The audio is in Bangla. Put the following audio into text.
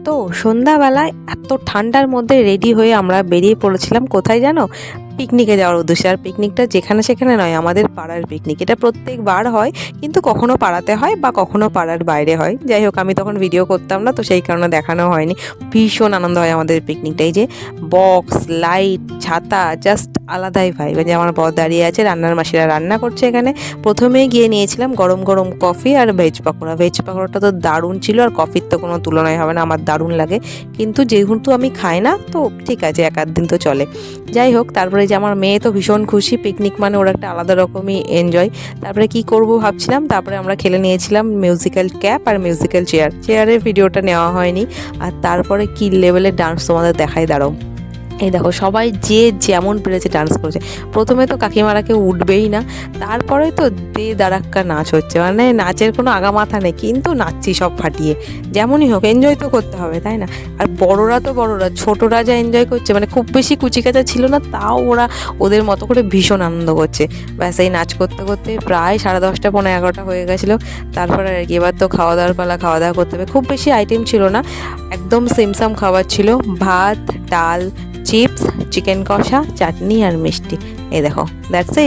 তো সন্ধ্যাবেলায় এত ঠান্ডার মধ্যে রেডি হয়ে আমরা বেরিয়ে পড়েছিলাম কোথায় জানো? পিকনিকে যাওয়ার উদ্দেশ্যে। আর পিকনিকটা যেখানে সেখানে নয়, আমাদের পাড়ার পিকনিক। এটা প্রত্যেকবার হয়, কিন্তু কখনো পাড়াতে হয় বা কখনো পাড়ার বাইরে হয়। যাই হোক, আমি তখন ভিডিও করতাম না, তো সেই কারণে দেখানো হয়নি। ভীষণ আনন্দ হয় আমাদের পিকনিকটাই, যে বক্স, লাইট, ছাতা, জাস্ট আলাদাই ভাই। যে আমার বর দাঁড়িয়ে আছে, রান্নার মাসিরা রান্না করছে এখানে। প্রথমেই গিয়ে নিয়েছিলাম গরম গরম কফি আর ভেজ পকোড়া। ভেজ পকোড়াটা তো দারুণ ছিল, আর কফির তো কোনো তুলনাই হবে না, আমার দারুণ লাগে। কিন্তু যেহেতু আমি খাই না, তো ঠিক আছে, এক আধ দিন তো চলে। যাই হোক, তারপরে যে আমার মেয়ে তো ভীষণ খুশি, পিকনিক মানে ওর একটা আলাদা রকমই এনজয়। তারপরে কি করব ভাবছিলাম, তারপরে আমরা খেলে নিয়েছিলাম মিউজিক্যাল ক্যাপ আর মিউজিক্যাল চেয়ারের ভিডিওটা নেওয়া হয়নি। আর তারপরে কি লেভেলের ডান্স তোমাদের দেখাই, দাঁড়াও। এই দেখো, সবাই যে যেমন পেরেছে ডান্স করেছে। প্রথমে তো কাকিমারা কেউ উঠবেই না, তারপরে তো দে দাঁড়াক্কা নাচ হচ্ছে, মানে নাচের কোনো আগামাথা নেই, কিন্তু নাচছি সব ফাটিয়ে। যেমনই হোক, এনজয় তো করতে হবে, তাই না? আর বড়রা তো বড়রা, ছোটরা যা এনজয় করছে, মানে খুব বেশি কুচিকাচা ছিল না, তাও ওরা ওদের মতো করে ভীষণ আনন্দ করছে। ব্যাস, এই নাচ করতে করতে প্রায় 10:30 পৌনে 11টা হয়ে গেছিলো। তারপরে আর কি, এবার তো খাওয়া দাওয়ার পালা, খাওয়া দাওয়া করতে হবে। খুব বেশি আইটেম ছিল না, একদম সিমসাম খাবার ছিল। ভাত, ডাল, চিপস, চিকেন কষা, চাটনি আর মিষ্টি। এই দেখো, দ্যাটস ইট।